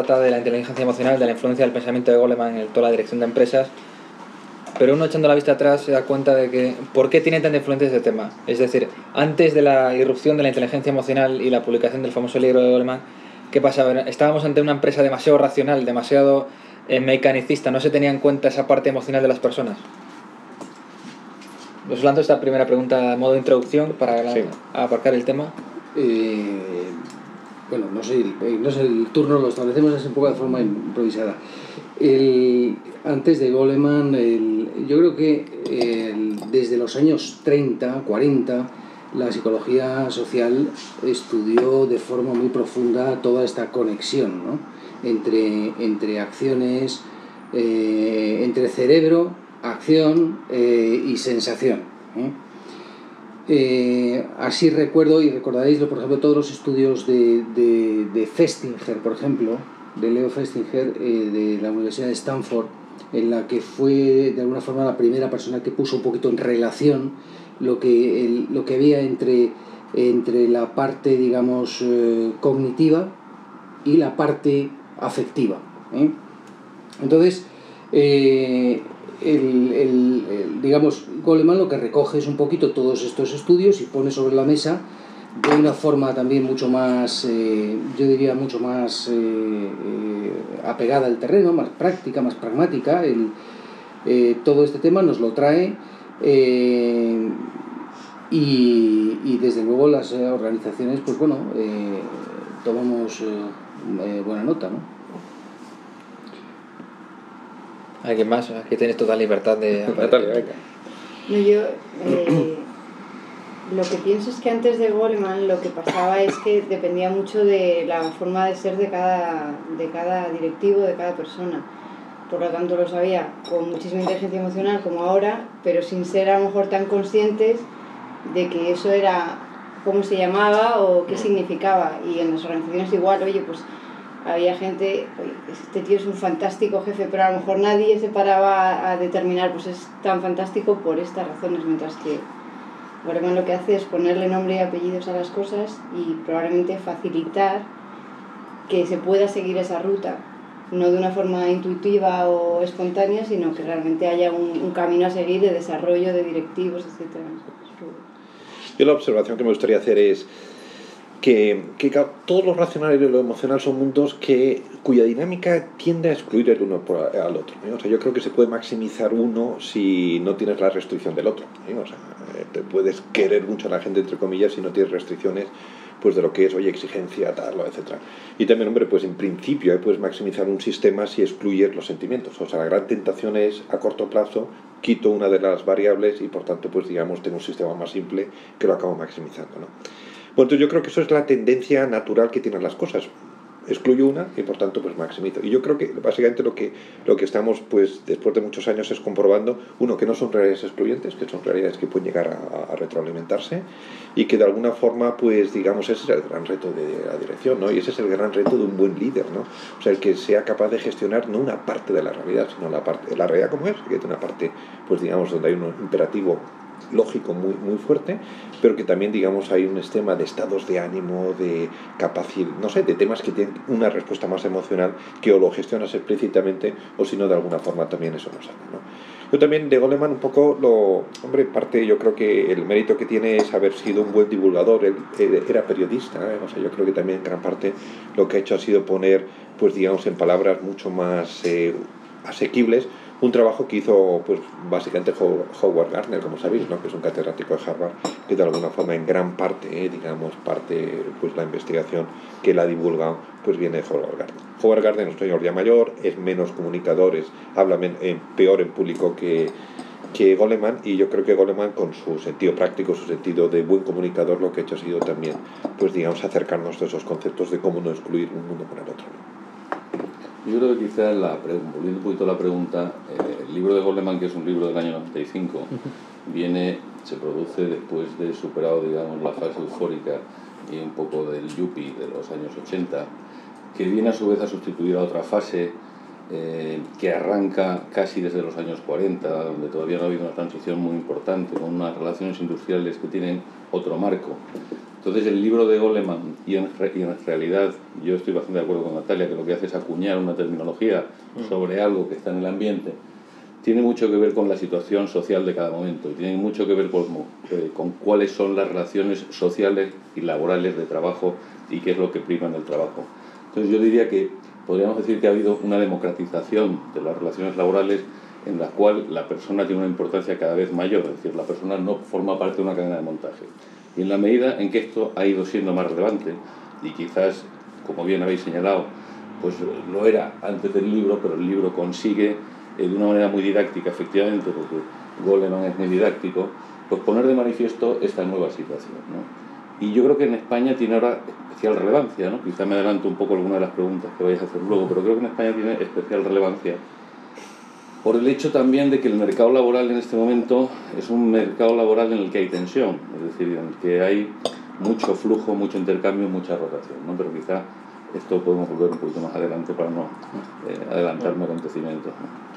trata de la inteligencia emocional, de la influencia del pensamiento de Goleman en toda la dirección de empresas, pero uno echando la vista atrás se da cuenta de que ¿por qué tiene tanta influencia este tema? Es decir, antes de la irrupción de la inteligencia emocional y la publicación del famoso libro de Goleman, ¿qué pasaba? Estábamos ante una empresa demasiado racional, demasiado mecanicista, no se tenía en cuenta esa parte emocional de las personas. Os lanzo esta primera pregunta a modo de introducción para aparcar el tema. Bueno, no sé el turno, lo establecemos así un poco de forma improvisada. Antes de Goleman, yo creo que desde los años 30, 40, la psicología social estudió de forma muy profunda toda esta conexión, ¿no? entre acciones, entre cerebro, acción y sensación, así recuerdo, y recordaréis, por ejemplo, todos los estudios de Festinger, por ejemplo, de Leo Festinger, de la Universidad de Stanford, en la que fue de alguna forma la primera persona que puso un poquito en relación lo que había entre la parte, digamos, cognitiva y la parte afectiva, Entonces, digamos, Goleman lo que recoge es un poquito todos estos estudios y pone sobre la mesa de una forma también mucho más, yo diría mucho más apegada al terreno, más práctica, más pragmática. Todo este tema nos lo trae y desde luego las organizaciones, pues bueno, tomamos buena nota, ¿no? ¿Alguien más? Aquí tenéis toda libertad de... Natalia, venga. No, yo lo que pienso es que antes de Goleman lo que pasaba es que dependía mucho de la forma de ser de cada directivo, de cada persona. Por lo tanto lo sabía con muchísima inteligencia emocional como ahora, pero sin ser a lo mejor tan conscientes de que eso era cómo se llamaba o qué significaba. Y en las organizaciones igual, oye, pues había gente, este tío es un fantástico jefe, pero a lo mejor nadie se paraba a determinar, pues es tan fantástico por estas razones, mientras que Goleman lo que hace es ponerle nombre y apellidos a las cosas y probablemente facilitar que se pueda seguir esa ruta, no de una forma intuitiva o espontánea, sino que realmente haya un camino a seguir de desarrollo de directivos, etc. Yo la observación que me gustaría hacer es que todos lo racional y lo emocional son mundos cuya dinámica tiende a excluir el uno al otro, ¿eh? O sea, yo creo que se puede maximizar uno si no tienes la restricción del otro, ¿eh? O sea, te puedes querer mucho a la gente, entre comillas, si no tienes restricciones pues de lo que es, oye, exigencia, tal, etcétera. Y también, hombre, pues en principio puedes maximizar un sistema si excluyes los sentimientos. O sea, la gran tentación es, a corto plazo, quito una de las variables y, por tanto, pues digamos, tengo un sistema más simple que lo acabo maximizando, ¿no? Bueno, entonces yo creo que eso es la tendencia natural que tienen las cosas. Excluyo una y por tanto pues maximizo. Y yo creo que básicamente lo que estamos pues después de muchos años es comprobando, uno, que no son realidades excluyentes, que son realidades que pueden llegar a retroalimentarse y que de alguna forma pues digamos ese es el gran reto de la dirección, ¿no? Y ese es el gran reto de un buen líder, ¿no? O sea, el que sea capaz de gestionar no una parte de la realidad, sino la realidad como es, que tiene una parte pues digamos donde hay un imperativo lógico muy, muy fuerte, pero que también digamos hay un esquema de estados de ánimo, de capacidad, no sé, de temas que tienen una respuesta más emocional que o lo gestionas explícitamente o si no de alguna forma también eso no sale, ¿no? Yo también de Goleman un poco hombre, parte yo creo que el mérito que tiene es haber sido un buen divulgador. Él era periodista, ¿eh? O sea, yo creo que también en gran parte lo que ha hecho ha sido poner pues digamos en palabras mucho más asequibles un trabajo que hizo pues básicamente Howard Gardner, como sabéis, ¿no? Que es un catedrático de Harvard, que de alguna forma en gran parte, parte pues la investigación que la ha divulgado pues viene de Howard Gardner. Howard Gardner es un señor ya mayor, es menos comunicador, habla peor en público que Goleman, y yo creo que Goleman con su sentido práctico, su sentido de buen comunicador, lo que ha hecho ha sido también pues digamos acercarnos a esos conceptos de cómo no excluir un mundo con el otro, ¿no? Yo creo que quizás, volviendo un poquito a la pregunta, el libro de Goleman, que es un libro del año 95, se produce después de superado, digamos, la fase eufórica y un poco del yuppie de los años 80, que viene a su vez a sustituir a otra fase que arranca casi desde los años 40, donde todavía no ha habido una transición muy importante, con unas relaciones industriales que tienen otro marco. Entonces el libro de Goleman, y en realidad yo estoy bastante de acuerdo con Natalia, que lo que hace es acuñar una terminología sobre algo que está en el ambiente, tiene mucho que ver con la situación social de cada momento, y tiene mucho que ver con cuáles son las relaciones sociales y laborales de trabajo y qué es lo que prima en el trabajo. Entonces yo diría que podríamos decir que ha habido una democratización de las relaciones laborales en la cual la persona tiene una importancia cada vez mayor, es decir, la persona no forma parte de una cadena de montaje. Y en la medida en que esto ha ido siendo más relevante, y quizás, como bien habéis señalado, pues lo era antes del libro, pero el libro consigue, de una manera muy didáctica, efectivamente, porque Goleman es muy didáctico, pues poner de manifiesto esta nueva situación, ¿no? Y yo creo que en España tiene ahora especial relevancia, ¿no? Quizá me adelanto un poco alguna de las preguntas que vais a hacer luego, pero creo que en España tiene especial relevancia por el hecho también de que el mercado laboral en este momento es un mercado laboral en el que hay tensión, es decir, en el que hay mucho flujo, mucho intercambio, mucha rotación, ¿no? Pero quizá esto podemos volver un poquito más adelante para no adelantarme acontecimientos, ¿no?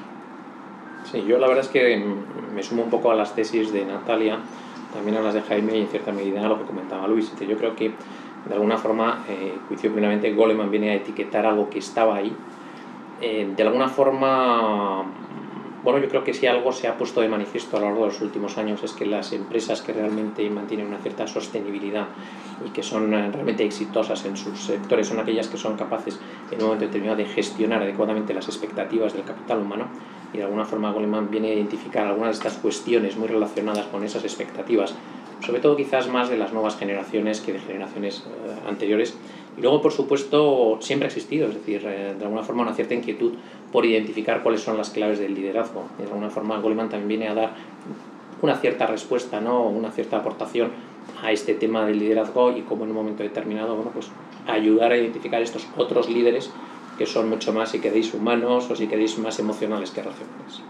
Sí, yo la verdad es que me sumo un poco a las tesis de Natalia, también a las de Jaime y en cierta medida a lo que comentaba Luis. Yo creo que de alguna forma, coincido plenamente, Goleman viene a etiquetar algo que estaba ahí. De alguna forma, bueno, yo creo que si algo se ha puesto de manifiesto a lo largo de los últimos años es que las empresas que realmente mantienen una cierta sostenibilidad y que son realmente exitosas en sus sectores son aquellas que son capaces en un momento determinado de gestionar adecuadamente las expectativas del capital humano, y de alguna forma Goleman viene a identificar algunas de estas cuestiones muy relacionadas con esas expectativas, sobre todo quizás más de las nuevas generaciones que de generaciones anteriores. Y luego, por supuesto, siempre ha existido, es decir, de alguna forma una cierta inquietud por identificar cuáles son las claves del liderazgo. De alguna forma Goleman también viene a dar una cierta respuesta, ¿no? Una cierta aportación a este tema del liderazgo, y cómo en un momento determinado, bueno, pues ayudar a identificar estos otros líderes que son mucho más, si queréis, humanos o si queréis más emocionales que racionales.